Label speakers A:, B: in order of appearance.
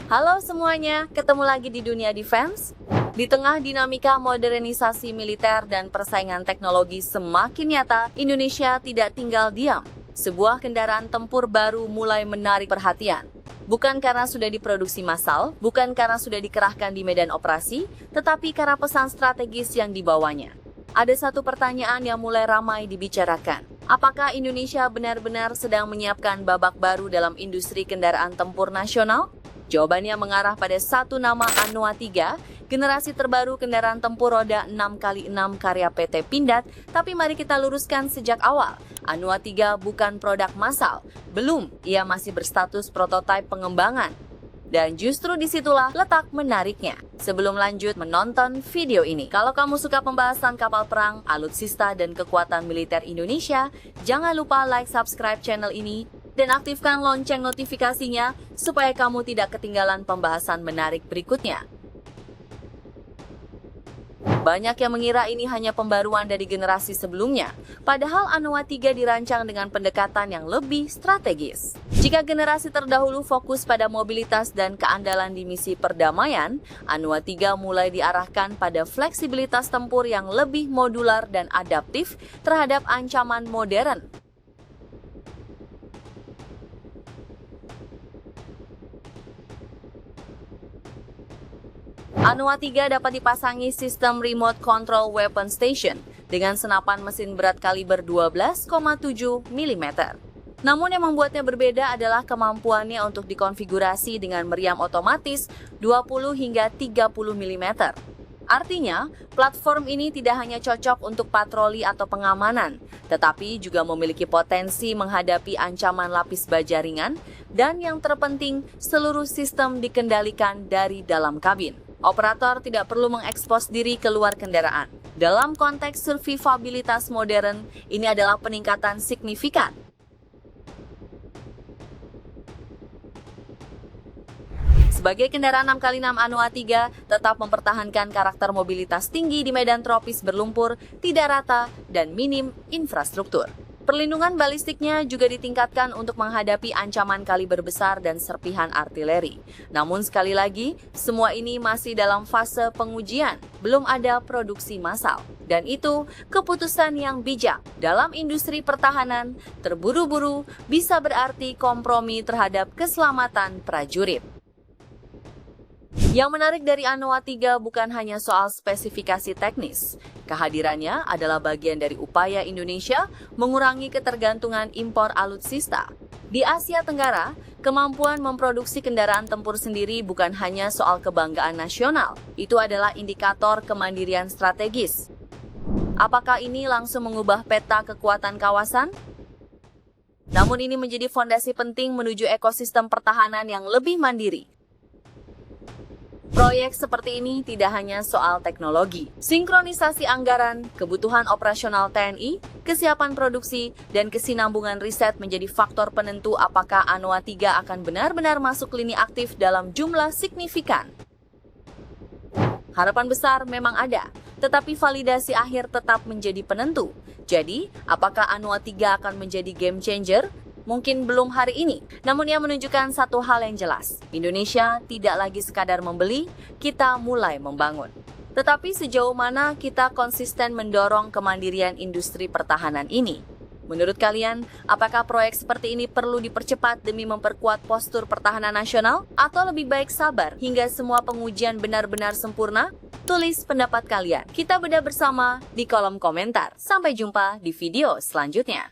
A: Halo semuanya, ketemu lagi di dunia defense. Di tengah dinamika modernisasi militer dan persaingan teknologi semakin nyata, Indonesia tidak tinggal diam. Sebuah kendaraan tempur baru mulai menarik perhatian. Bukan karena sudah diproduksi massal, bukan karena sudah dikerahkan di medan operasi, tetapi karena pesan strategis yang dibawanya. Ada satu pertanyaan yang mulai ramai dibicarakan. Apakah Indonesia benar-benar sedang menyiapkan babak baru dalam industri kendaraan tempur nasional? Jawabannya mengarah pada satu nama Anoa 3, generasi terbaru kendaraan tempur roda 6x6 karya PT Pindad, tapi mari kita luruskan sejak awal. Anoa 3 bukan produk massal, belum, ia masih berstatus prototipe pengembangan. Dan justru disitulah letak menariknya. Sebelum lanjut menonton video ini, kalau kamu suka pembahasan kapal perang, alutsista, dan kekuatan militer Indonesia, jangan lupa like, subscribe channel ini, dan aktifkan lonceng notifikasinya supaya kamu tidak ketinggalan pembahasan menarik berikutnya. Banyak yang mengira ini hanya pembaruan dari generasi sebelumnya, padahal Anoa 3 dirancang dengan pendekatan yang lebih strategis. Jika generasi terdahulu fokus pada mobilitas dan keandalan di misi perdamaian, Anoa 3 mulai diarahkan pada fleksibilitas tempur yang lebih modular dan adaptif terhadap ancaman modern. Anoa 3 dapat dipasangi sistem Remote Control Weapon Station dengan senapan mesin berat kaliber 12,7 mm. Namun yang membuatnya berbeda adalah kemampuannya untuk dikonfigurasi dengan meriam otomatis 20 hingga 30 mm. Artinya, platform ini tidak hanya cocok untuk patroli atau pengamanan, tetapi juga memiliki potensi menghadapi ancaman lapis baja ringan, dan yang terpenting, seluruh sistem dikendalikan dari dalam kabin. Operator tidak perlu mengekspos diri keluar kendaraan. Dalam konteks survivabilitas modern, ini adalah peningkatan signifikan. Sebagai kendaraan 6x6 Anoa 3 tetap mempertahankan karakter mobilitas tinggi di medan tropis berlumpur, tidak rata, dan minim infrastruktur. Perlindungan balistiknya juga ditingkatkan untuk menghadapi ancaman kaliber besar dan serpihan artileri. Namun sekali lagi, semua ini masih dalam fase pengujian, belum ada produksi massal. Dan itu keputusan yang bijak. Dalam industri pertahanan, terburu-buru bisa berarti kompromi terhadap keselamatan prajurit. Yang menarik dari Anoa 3 bukan hanya soal spesifikasi teknis. Kehadirannya adalah bagian dari upaya Indonesia mengurangi ketergantungan impor alutsista. Di Asia Tenggara, kemampuan memproduksi kendaraan tempur sendiri bukan hanya soal kebanggaan nasional. Itu adalah indikator kemandirian strategis. Apakah ini langsung mengubah peta kekuatan kawasan? Namun ini menjadi fondasi penting menuju ekosistem pertahanan yang lebih mandiri. Proyek seperti ini tidak hanya soal teknologi. Sinkronisasi anggaran, kebutuhan operasional TNI, kesiapan produksi, dan kesinambungan riset menjadi faktor penentu apakah Anoa 3 akan benar-benar masuk lini aktif dalam jumlah signifikan. Harapan besar memang ada, tetapi validasi akhir tetap menjadi penentu. Jadi, apakah Anoa 3 akan menjadi game changer? Mungkin belum hari ini, namun ia menunjukkan satu hal yang jelas. Indonesia tidak lagi sekadar membeli, kita mulai membangun. Tetapi sejauh mana kita konsisten mendorong kemandirian industri pertahanan ini? Menurut kalian, apakah proyek seperti ini perlu dipercepat demi memperkuat postur pertahanan nasional? Atau lebih baik sabar hingga semua pengujian benar-benar sempurna? Tulis pendapat kalian. Kita bedah bersama di kolom komentar. Sampai jumpa di video selanjutnya.